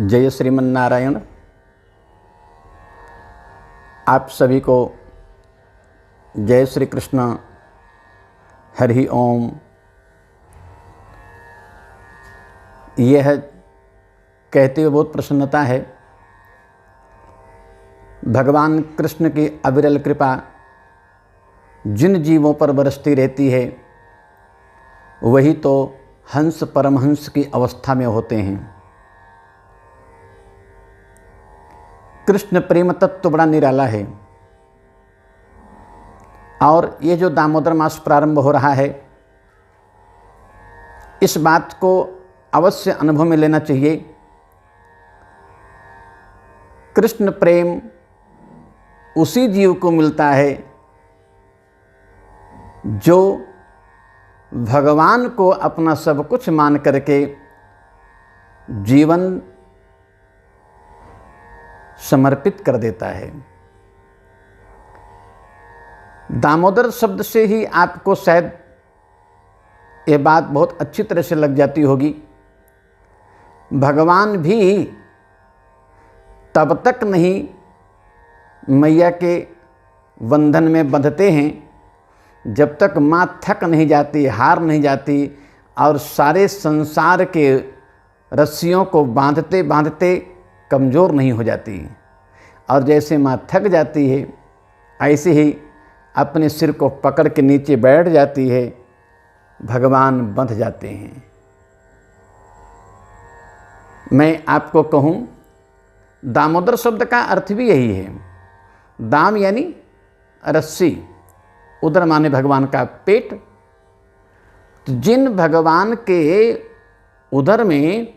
जय श्रीमन्नारायण। आप सभी को जय श्री कृष्ण, हरि ओम। यह कहते हुए बहुत प्रसन्नता है, भगवान कृष्ण की अविरल कृपा जिन जीवों पर बरसती रहती है वही तो हंस परमहंस की अवस्था में होते हैं। कृष्ण प्रेम तत्व बड़ा निराला है और ये जो दामोदर मास प्रारंभ हो रहा है, इस बात को अवश्य अनुभव में लेना चाहिए। कृष्ण प्रेम उसी जीव को मिलता है जो भगवान को अपना सब कुछ मान करके जीवन समर्पित कर देता है। दामोदर शब्द से ही आपको शायद ये बात बहुत अच्छी तरह से लग जाती होगी। भगवान भी तब तक नहीं मैया के बंधन में बंधते हैं जब तक माँ थक नहीं जाती, हार नहीं जाती और सारे संसार के रस्सियों को बांधते बांधते कमज़ोर नहीं हो जाती। और जैसे माँ थक जाती है ऐसे ही अपने सिर को पकड़ के नीचे बैठ जाती है, भगवान बंध जाते हैं। मैं आपको कहूँ, दामोदर शब्द का अर्थ भी यही है। दाम यानी रस्सी, उदर माने भगवान का पेट। तो जिन भगवान के उदर में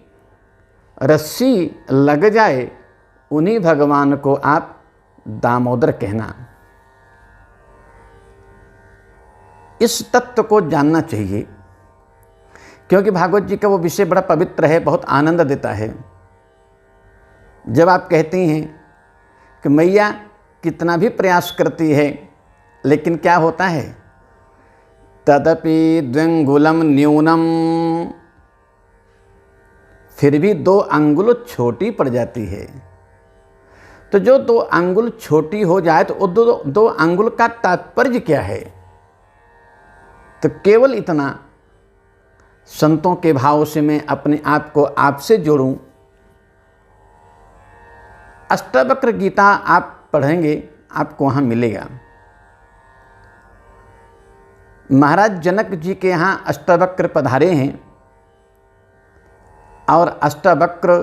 रस्सी लग जाए उन्हीं भगवान को आप दामोदर कहना। इस तत्व को जानना चाहिए क्योंकि भागवत जी का वो विषय बड़ा पवित्र है, बहुत आनंद देता है। जब आप कहती हैं कि मैया कितना भी प्रयास करती है लेकिन क्या होता है, तदपि द्व्यंगुलम न्यूनम, फिर भी 2 अंगुल छोटी पड़ जाती है। तो जो 2 अंगुल छोटी हो जाए तो दो अंगुल का तात्पर्य क्या है? तो केवल इतना, संतों के भाव से मैं अपने आप को आपसे जोड़ूं। अष्टावक्र गीता आप पढ़ेंगे, आपको वहाँ मिलेगा। महाराज जनक जी के यहाँ अष्टावक्र पधारे हैं और अष्टावक्र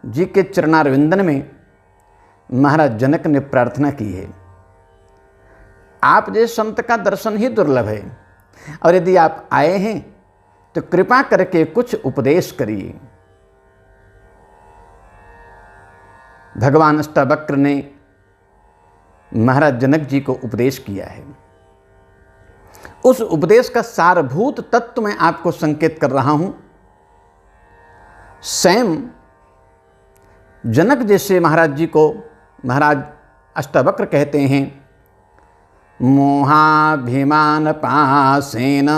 जी के चरणारविंदन में महाराज जनक ने प्रार्थना की है, आप जैसे संत का दर्शन ही दुर्लभ है और यदि आप आए हैं तो कृपा करके कुछ उपदेश करिए। भगवान अष्टावक्र ने महाराज जनक जी को उपदेश किया है। उस उपदेश का सारभूत तत्व मैं आपको संकेत कर रहा हूं। स्वयं जनक जैसे महाराज जी को महाराज अष्टावक्र कहते हैं, मोहाभिमान पासेन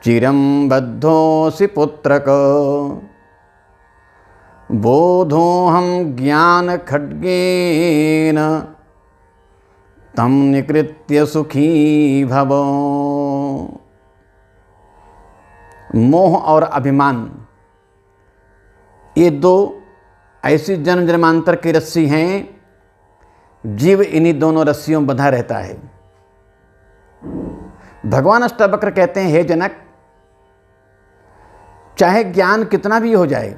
चिरं बद्धोऽसि पुत्रक, बोधोऽहं ज्ञान खड्गेन तम निकृत्य सुखी भव। मोह और अभिमान ये 2 ऐसी जन्म जन्मांतर की रस्सी हैं, जीव इन्हीं दोनों रस्सियों में बंधा रहता है। भगवान अष्टावक्र कहते हैं, हे जनक, चाहे ज्ञान कितना भी हो जाए,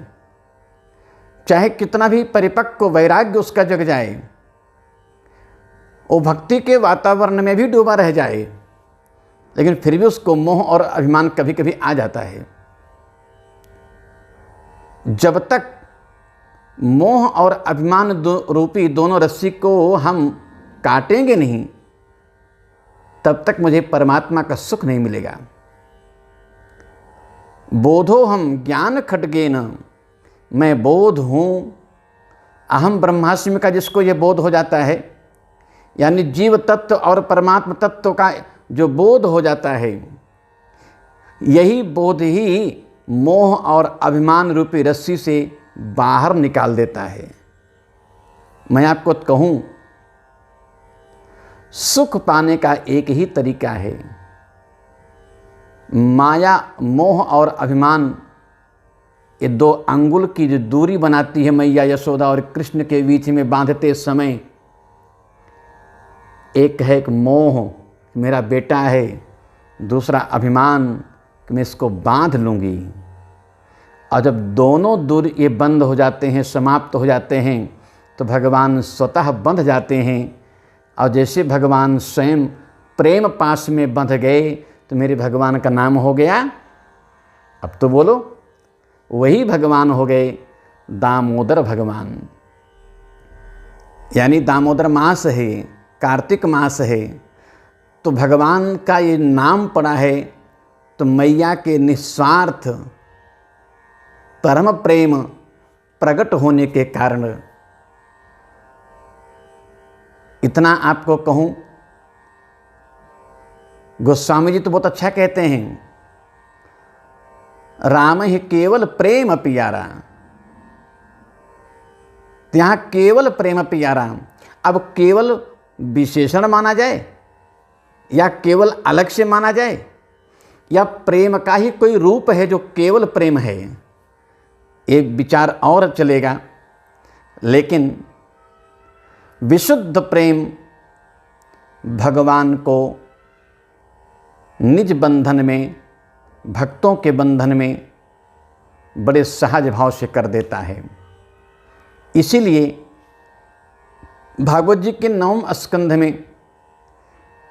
चाहे कितना भी परिपक्व वैराग्य उसका जग जाए, वो भक्ति के वातावरण में भी डूबा रह जाए, लेकिन फिर भी उसको मोह और अभिमान कभी कभी आ जाता है। जब तक मोह और अभिमान रूपी दोनों रस्सी को हम काटेंगे नहीं, तब तक मुझे परमात्मा का सुख नहीं मिलेगा। बोधो हम ज्ञान खड्गेन, मैं बोध हूँ, अहम ब्रह्मास्मि का जिसको ये बोध हो जाता है, यानी जीव तत्व और परमात्मा तत्व का जो बोध हो जाता है, यही बोध ही मोह और अभिमान रूपी रस्सी से बाहर निकाल देता है। मैं आपको कहूँ, सुख पाने का एक ही तरीका है। माया, मोह और अभिमान, ये 2 अंगुल की जो दूरी बनाती है मैया यशोदा और कृष्ण के बीच में बांधते समय, एक है एक मोह, मेरा बेटा है, दूसरा अभिमान कि मैं इसको बांध लूँगी। और जब दोनों दूर ये बंद हो जाते हैं, समाप्त हो जाते हैं, तो भगवान स्वतः बंध जाते हैं। और जैसे भगवान स्वयं प्रेम पास में बंध गए, तो मेरे भगवान का नाम हो गया, अब तो बोलो, वही भगवान हो गए दामोदर भगवान। यानी दामोदर मास है, कार्तिक मास है, तो भगवान का ये नाम पड़ा है, तो मैया के निस्वार्थ परम प्रेम प्रकट होने के कारण। इतना आपको कहूँ, गोस्वामी जी तो बहुत अच्छा कहते हैं, राम ही केवल प्रेम पियारा। यहाँ केवल प्रेम पियारा, अब केवल विशेषण माना जाए या केवल अलग से माना जाए, या प्रेम का ही कोई रूप है जो केवल प्रेम है, एक विचार और चलेगा। लेकिन विशुद्ध प्रेम भगवान को निज बंधन में, भक्तों के बंधन में बड़े सहज भाव से कर देता है। इसीलिए भागवत जी के 9वें स्कंध में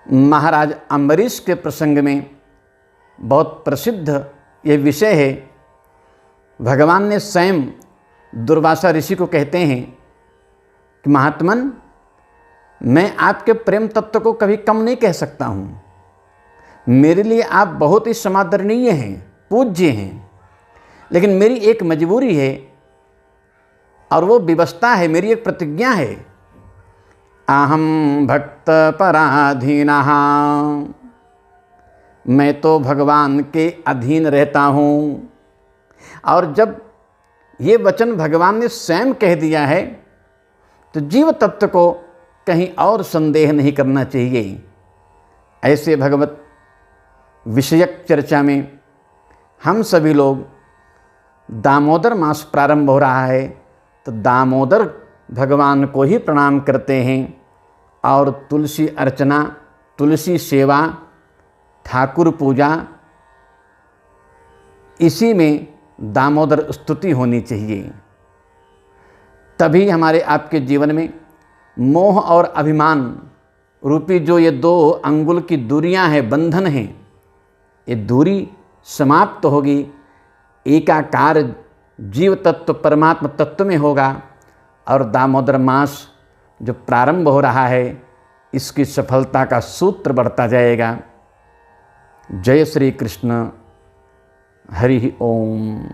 महाराज अम्बरीश के प्रसंग में बहुत प्रसिद्ध ये विषय है। भगवान ने स्वयं दुर्वासा ऋषि को कहते हैं कि महात्मन, मैं आपके प्रेम तत्व को कभी कम नहीं कह सकता हूँ, मेरे लिए आप बहुत ही समादरणीय हैं, पूज्य हैं, लेकिन मेरी एक मजबूरी है और वो विवशता है, मेरी एक प्रतिज्ञा है। अहम भक्त पराधीनः, मैं तो भगवान के अधीन रहता हूँ। और जब ये वचन भगवान ने स्वयं कह दिया है, तो जीव तत्व को कहीं और संदेह नहीं करना चाहिए। ऐसे भगवत विषयक चर्चा में हम सभी लोग, दामोदर मास प्रारंभ हो रहा है, तो दामोदर भगवान को ही प्रणाम करते हैं और तुलसी अर्चना, तुलसी सेवा, ठाकुर पूजा, इसी में दामोदर स्तुति होनी चाहिए। तभी हमारे आपके जीवन में मोह और अभिमान रूपी जो ये 2 अंगुल की दूरियां हैं, बंधन हैं, ये दूरी समाप्त होगी, एकाकार जीव तत्व परमात्मा तत्व में होगा। और दामोदर मास जो प्रारंभ हो रहा है, इसकी सफलता का सूत्र बढ़ता जाएगा। जय श्री कृष्ण। हरि ओम।